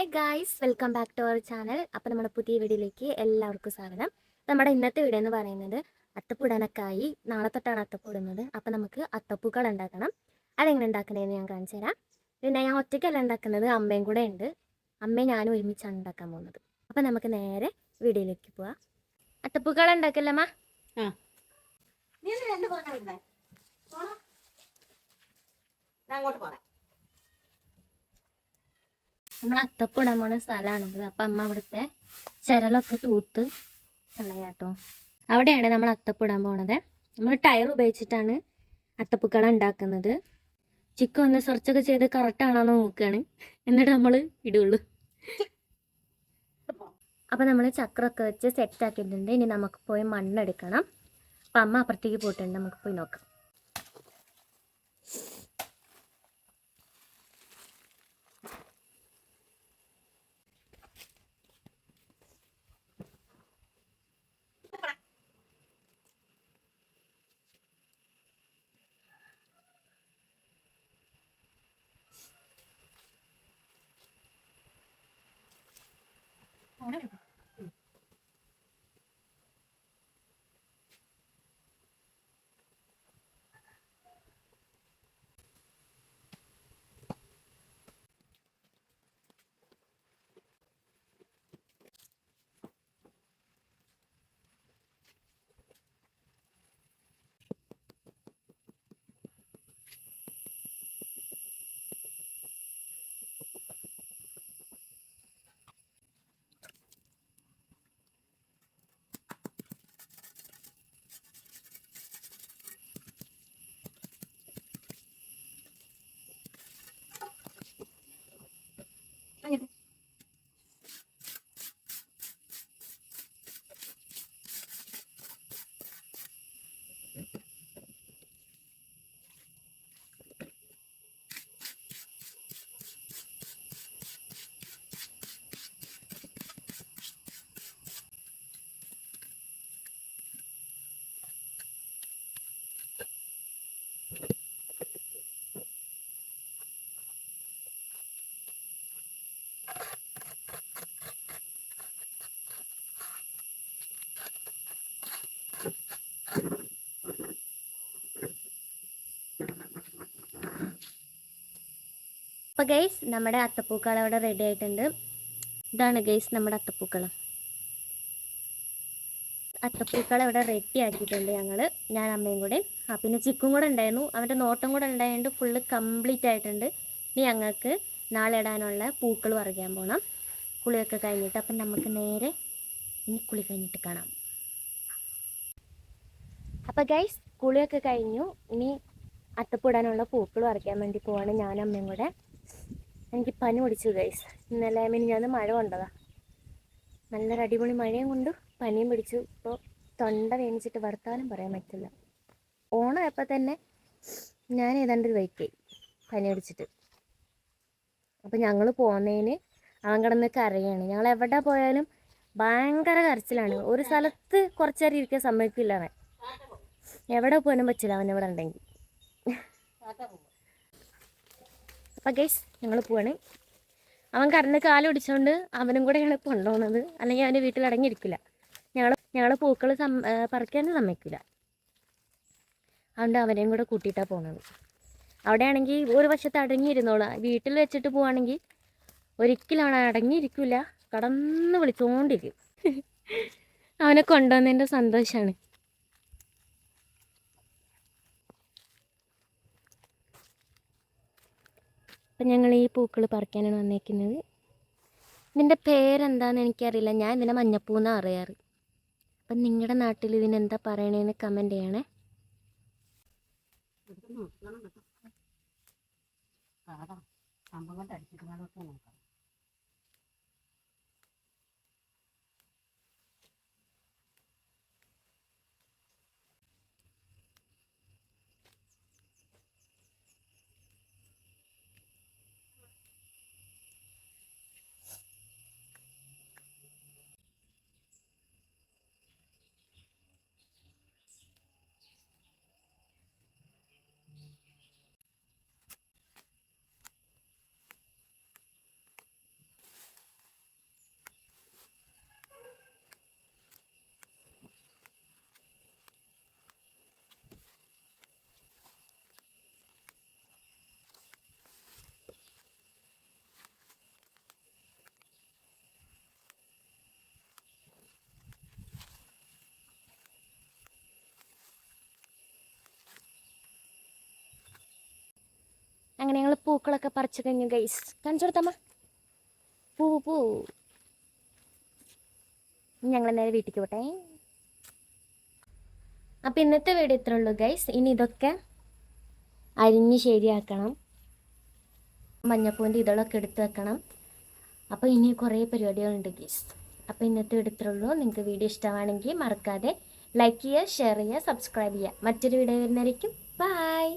Hi guys, welcome back to our channel. അപ്പോൾ നമ്മുടെ പുതിയ വീഡിയോയിലേക്ക് എല്ലാവർക്കും സ്വാഗതം. നമ്മുടെ ഇന്നത്തെ വീഡിയോ എന്ന് പറയുന്നത് അത്തപ്പൂടാനൊക്കെയായി. നാളെ തൊട്ടാണ് അത്തപ്പൂടുന്നത്. അപ്പോൾ നമുക്ക് അത്തപ്പൂക്കൾ ഉണ്ടാക്കണം. അതെങ്ങനെ ഉണ്ടാക്കണേന്ന് ഞാൻ കാണിച്ചു തരാം. പിന്നെ ഞാൻ ഒറ്റയ്ക്കല്ല ഉണ്ടാക്കുന്നത്, അമ്മയും കൂടെ ഉണ്ട്. അമ്മയും ഞാനും ഒരുമിച്ചാണ് ഉണ്ടാക്കാൻ പോകുന്നത്. അപ്പോൾ നമുക്ക് നേരെ വീഡിയോയിലേക്ക് പോവാം. അത്തപ്പൂക്കൾ ഉണ്ടാക്കല്ലമ്മ? അങ്ങോട്ട് പോകാം. നമ്മൾ അത്തപ്പൂടാൻ പോണ സ്ഥലമാണത്. അപ്പം അമ്മ അവിടുത്തെ ചിരലൊക്കെ തൂത്ത് കളയാട്ടോ. അവിടെയാണ് നമ്മൾ അത്തപ്പൂടാൻ പോണത്. നമ്മൾ ടയർ ഉപയോഗിച്ചിട്ടാണ് അത്തപ്പൂക്കളം ഉണ്ടാക്കുന്നത്. ചിക്കൻ ഒന്ന് സെർച്ചൊക്കെ ചെയ്ത് കറക്റ്റാണോ നോക്കുകയാണ്, എന്നിട്ട് നമ്മൾ ഇടുള്ളൂ. അപ്പം നമ്മൾ ചക്രമൊക്കെ വെച്ച് സെറ്റാക്കിയിട്ടുണ്ട്. ഇനി നമുക്ക് പോയി മണ്ണെടുക്കണം. അപ്പം അമ്മ അപ്പുറത്തേക്ക് പോയിട്ടുണ്ട്, നമുക്ക് പോയി നോക്കാം. അപ്പോൾ ഗൈസ്, നമ്മുടെ അത്തപ്പൂക്കളം അവിടെ റെഡി ആയിട്ടുണ്ട്. ഇതാണ് ഗൈസ് നമ്മുടെ അത്തപ്പൂക്കളം. അത്തപ്പൂക്കളം ഇവിടെ റെഡി ആക്കിയിട്ടുണ്ട് ഞാൻ അമ്മയും കൂടെ. പിന്നെ ചിക്കും കൂടെ ഉണ്ടായിരുന്നു, അവൻ്റെ നോട്ടം കൂടെ ഉണ്ടായതുകൊണ്ട് ഫുള്ള് കംപ്ലീറ്റ് ആയിട്ടുണ്ട്. ഇനി ഞങ്ങൾക്ക് നാളെ ഇടാനുള്ള പൂക്കൾ പറിക്കാൻ പോകണം, കുളിയൊക്കെ കഴിഞ്ഞിട്ട്. അപ്പം നമുക്ക് നേരെ ഇനി കുളി കഴിഞ്ഞിട്ട് കാണാം. അപ്പോൾ ഗൈസ്, കുളിയൊക്കെ കഴിഞ്ഞു. ഇനി അത്തപ്പൂടാനുള്ള പൂക്കൾ പറിക്കാൻ വേണ്ടി പോവാണ് ഞാനും അമ്മയും കൂടെ. എനിക്ക് പനി പിടിച്ചു ഗൈസ്. ഇന്നലെ മിനിഞ്ഞാന്ന് മഴ കൊണ്ടതാ, നല്ലൊരു അടിപൊളി മഴയും കൊണ്ട് പനിയും പിടിച്ചു. ഇപ്പോൾ തൊണ്ട വേണിച്ചിട്ട് വർത്താനം പറയാൻ പറ്റില്ല. ഓണമായപ്പോൾ തന്നെ ഞാൻ ഏതാണ്ട് ഒരു വൈക്കായി പനി പിടിച്ചിട്ട്. അപ്പം ഞങ്ങൾ പോകുന്നതിന് അവൻ കിടന്ന് കരയാണ്. ഞങ്ങൾ എവിടെ പോയാലും ഭയങ്കര കരച്ചിലാണ്. ഒരു സ്ഥലത്ത് കുറച്ച് നേരം ഇരിക്കാൻ സമ്മതിക്കില്ല അവൻ. എവിടെ പോകാനും പറ്റില്ല അവൻ ഇവിടെ ഉണ്ടെങ്കിൽ. അപ്പം ഗൈസ്, ഞങ്ങൾ പോവാണ്. അവൻ കരണ്ട് കാല് പിടിച്ചുകൊണ്ട് അവനും കൂടെയാണ് കൊണ്ടുപോകുന്നത്, അല്ലെങ്കിൽ അവൻ്റെ വീട്ടിൽ അടങ്ങിയിരിക്കില്ല. ഞങ്ങൾ പൂക്കൾ പറിക്കാനും സമ്മതിക്കില്ല. അതുകൊണ്ട് അവനെയും കൂടെ കൂട്ടിയിട്ടാണ് പോകുന്നത്. അവിടെയാണെങ്കിൽ ഒരു വശത്ത് അടങ്ങിയിരുന്നോളാം. വീട്ടിൽ വെച്ചിട്ട് പോവുകയാണെങ്കിൽ ഒരിക്കലും അവൻ അടങ്ങിയിരിക്കില്ല, കടന്ന് വിളിച്ചുകൊണ്ടിരിക്കും. അവനെ കൊണ്ടുവന്നതിൻ്റെ സന്തോഷമാണ്. അപ്പം ഞങ്ങൾ ഈ പൂക്കൾ പറിക്കാനാണ് വന്നേക്കുന്നത്. ഇതിൻ്റെ പേരെന്താണെന്ന് എനിക്കറിയില്ല. ഞാൻ ഇതിനെ മഞ്ഞപ്പൂന്നാണ് അറിയാറ്. അപ്പം നിങ്ങളുടെ നാട്ടിൽ ഇതിനെന്താ പറയണേന്ന് കമൻറ്റ് ചെയ്യണേ. അങ്ങനെ ഞങ്ങൾ പൂക്കളൊക്കെ പറിച്ചു കഴിഞ്ഞു ഗൈസ്. കാണിച്ചു കൊടുത്തമ്മ. പൂ ഞങ്ങൾ നേരെ വീട്ടിലേക്ക് പോട്ടെ. അപ്പം ഇന്നത്തെ വീഡിയോ ഇത്രേ ഉള്ളൂ ഗൈസ്. ഇനി ഇതൊക്കെ അരിഞ്ഞ് ശരിയാക്കണം. മഞ്ഞപ്പൂവിൻ്റെ ഇതളൊക്കെ എടുത്ത് വെക്കണം. അപ്പോൾ ഇനി കുറേ പരിപാടികളുണ്ട് ഗൈസ്. അപ്പോൾ ഇന്നത്തെ വീഡിയോ ഇത്രേ ഉള്ളൂ. നിങ്ങൾക്ക് വീഡിയോ ഇഷ്ടമാണെങ്കിൽ മറക്കാതെ ലൈക്ക് ചെയ്യുക, ഷെയർ ചെയ്യുക, സബ്സ്ക്രൈബ് ചെയ്യുക. മറ്റൊരു വീഡിയോ വരുന്നതായിരിക്കും. ബൈ.